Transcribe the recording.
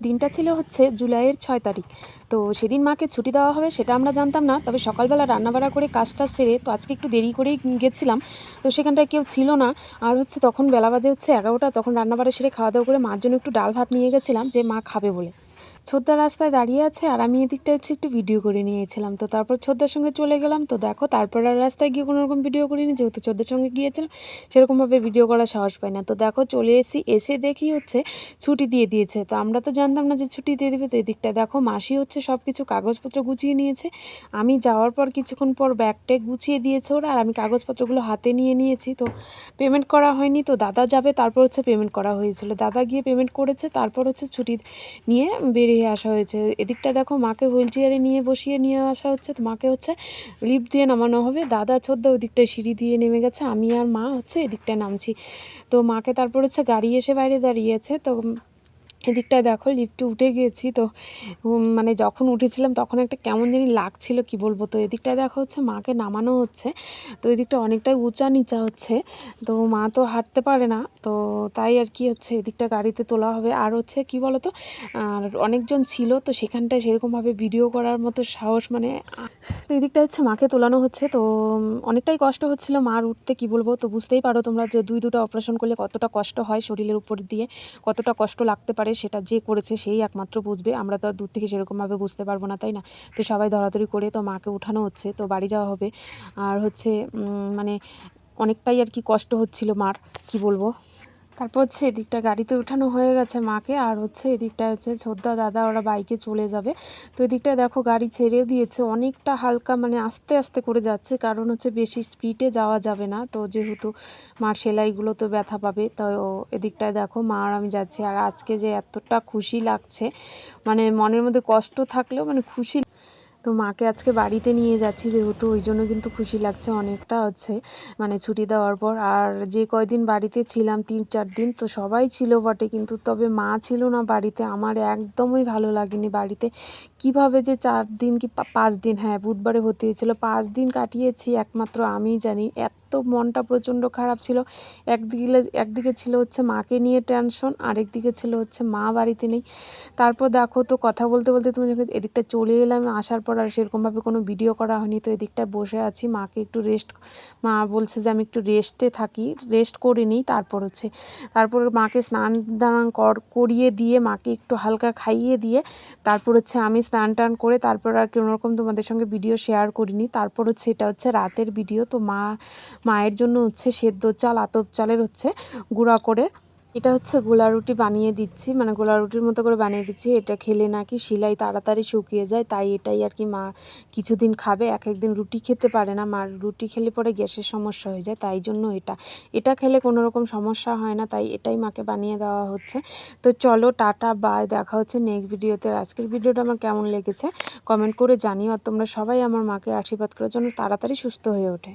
দিনটা ছিল হচ্ছে জুলাইয়ের ৬ তারিখ। তো সেদিন মাকে ছুটি দেওয়া হবে সেটা আমরা জানতাম না। তবে সকালবেলা রান্নাবাড়া করে কাজটা সেরে তো আজকে একটু দেরি করেই গেছিলাম। তো সেখানটায় কেউ ছিল না। আর হচ্ছে তখন বেলা বাজে হচ্ছে ১১টা, তখন রান্নাবাড়া সেরে খাওয়া-দাওয়া করে মার জন্য একটু ডাল ভাত নিয়ে গেছিলাম যে মা খাবে বলে। ছোদ্দা রাস্তায় দাঁড়িয়ে আছে আর আমি এদিকটা হচ্ছে একটু ভিডিও করে নিয়েছিলাম। তো তারপর ছোদ্দার সঙ্গে চলে গেলাম। তো দেখো তারপর আর রাস্তায় গিয়ে কোনো রকম ভিডিও করিনি, যেহেতু ছোদ্দার সঙ্গে গিয়েছিলাম সেরকমভাবে ভিডিও করার সাহস পাই না। তো দেখো চলে এসেছি, এসে দেখি হচ্ছে ছুটি দিয়ে দিয়েছে। তো আমরা তো জানতাম না যে ছুটি দিয়ে দেবে। তো এদিকটা দেখো মাসি হচ্ছে সব কিছু কাগজপত্র গুছিয়ে নিয়েছে। আমি যাওয়ার পর কিছুক্ষণ পর ব্যাগটা গুছিয়ে দিয়েছে ওরা, আর আমি কাগজপত্রগুলো হাতে নিয়ে নিয়েছি। তো পেমেন্ট করা হয়নি, তো দাদা যাবে, তারপর হচ্ছে পেমেন্ট করা হয়েছিল। দাদা গিয়ে পেমেন্ট করেছে, তারপর হচ্ছে ছুটি নিয়ে বেরিয়ে আসা হয়েছে। এদিকটা দেখো মাকে হুইল চেয়ারে নিয়ে বসিয়ে নিয়ে আসা হচ্ছে। তো মাকে হচ্ছে লিফট দিয়ে নামানো হবে। দাদা ছোদ্দা ওদিকটায় সিঁড়ি দিয়ে নেমে গেছে, আমি আর মা হচ্ছে এদিকটায় নামছি। তো মাকে তারপর হচ্ছে গাড়ি এসে বাইরে দাঁড়িয়েছে। তো এদিকটায় দেখো লিফটে উঠে গিয়েছি। তো মানে যখন উঠেছিলাম তখন একটা কেমন জানি লাগছিল, কি বলবো। তো এদিকটায় দেখো হচ্ছে মাকে নামানো হচ্ছে। তো এদিকটা অনেকটাই উঁচা নিচা হচ্ছে, তো মা তো হাঁটতে পারে না। তো তাই আর কি হচ্ছে এদিকটা গাড়িতে তোলা হবে। আর হচ্ছে কি বলো তো, আর অনেকজন ছিল, তো সেখানটায় সেরকমভাবে ভিডিও করার মতো সাহস মানে। তো এদিকটা হচ্ছে মাকে তোলানো হচ্ছে। তো অনেকটাই কষ্ট হচ্ছিল মার উঠতে, কি বলবো। তো বুঝতেই পারো তোমরা যে দুটো অপারেশন করলে কতটা কষ্ট হয়, শরীরের উপর দিয়ে কতটা কষ্ট লাগতে পারে, সেটা যে করেছে সেই একমাত্র বুঝবে। আমরা তো আর দূর থেকে সেরকমভাবে বুঝতে পারবো না, তাই না? তো সবাই ধরাধরি করে তো মাকে উঠানো হচ্ছে, তো বাড়ি যাওয়া হবে। আর হচ্ছে মানে অনেকটাই আর কি কষ্ট হচ্ছিল মার, কি বলবো। তারপর হচ্ছে এদিকটা গাড়িতে উঠানো হয়ে গেছে মাকে, আর হচ্ছে এদিকটা হচ্ছে ছোদ্দা দাদা ওরা বাইকে চলে যাবে। তো এদিকটা দেখো গাড়ি ছেড়েও দিয়েছে, অনেকটা হালকা মানে আস্তে আস্তে করে যাচ্ছে, কারণ হচ্ছে বেশি স্পিডে যাওয়া যাবে না। তো যেহেতু মার সেলাইগুলো তো ব্যথা পাবে। তো এদিকটায় দেখো মা আর আমি যাচ্ছি। আর আজকে যে এতটা খুশি লাগছে, মানে মনের মধ্যে কষ্ট থাকলেও মানে খুশি। তো মাকে আজকে বাড়িতে নিয়ে যাচ্ছি যেহেতু, ওই জন্য কিন্তু খুশি লাগছে অনেকটা হচ্ছে, মানে ছুটি দেওয়ার পর। আর যে কয়দিন বাড়িতে ছিলাম ৩-৪ দিন, তো সবাই ছিল বটে, কিন্তু তবে মা ছিল না বাড়িতে। আমার একদমই ভালো লাগেনি বাড়িতে। কিভাবে যে ৪ দিন কি ৫ দিন, হ্যাঁ বুধবারে ভর্তি হয়েছিল, ৫ দিন কাটিয়েছি একমাত্র আমিই জানি। এত মনটা প্রচণ্ড খারাপ ছিল। একদিকে ছিল হচ্ছে মাকে নিয়ে টেনশন, আরেকদিকে ছিল হচ্ছে মা বাড়িতে নেই। তারপর দেখো তো কথা বলতে বলতে তুমি যখন এদিকটা চলে এলাম, আসার পর আর সেরকমভাবে কোনো ভিডিও করা হয়নি। তো এদিকটায় বসে আছি, মাকে একটু রেস্ট, মা বলছে যে আমি একটু রেস্টে থাকি, রেস্ট করে নিই। তারপর মাকে স্নান দান করিয়ে দিয়ে, মাকে একটু হালকা খাইয়ে দিয়ে তারপর হচ্ছে আমি স্নান টান করে তারপর আর কোনোরকম তোমাদের সঙ্গে ভিডিও শেয়ার করিনি। তারপর হচ্ছে এটা হচ্ছে রাতের ভিডিও। তো মায়ের জন্য হচ্ছে সেদ্ধ চাল, আতপ চালের হচ্ছে গুঁড়া করে এটা হচ্ছে গোলা রুটি বানিয়ে দিচ্ছি, মানে গোলা রুটির মতো করে বানিয়ে দিচ্ছি। এটা খেলে নাকি শিলাই তাড়াতাড়ি শুকিয়ে যায়, তাই এটাই আর কি মা কিছুদিন খাবে। এক একদিন রুটি খেতে পারে না, মার রুটি খেলে পরে গ্যাসের সমস্যা হয়ে যায়, তাই জন্য এটা খেলে কোনো রকম সমস্যা হয় না, তাই এটাই মাকে বানিয়ে দেওয়া হচ্ছে। তো চলো টাটা বাই, দেখা হচ্ছে নেক্সট ভিডিওতে। আজকের ভিডিওটা আমার কেমন লেগেছে কমেন্ট করে জানিও। আর তোমরা সবাই আমার মাকে আশীর্বাদ করার জন্য তাড়াতাড়ি সুস্থ হয়ে ওঠে।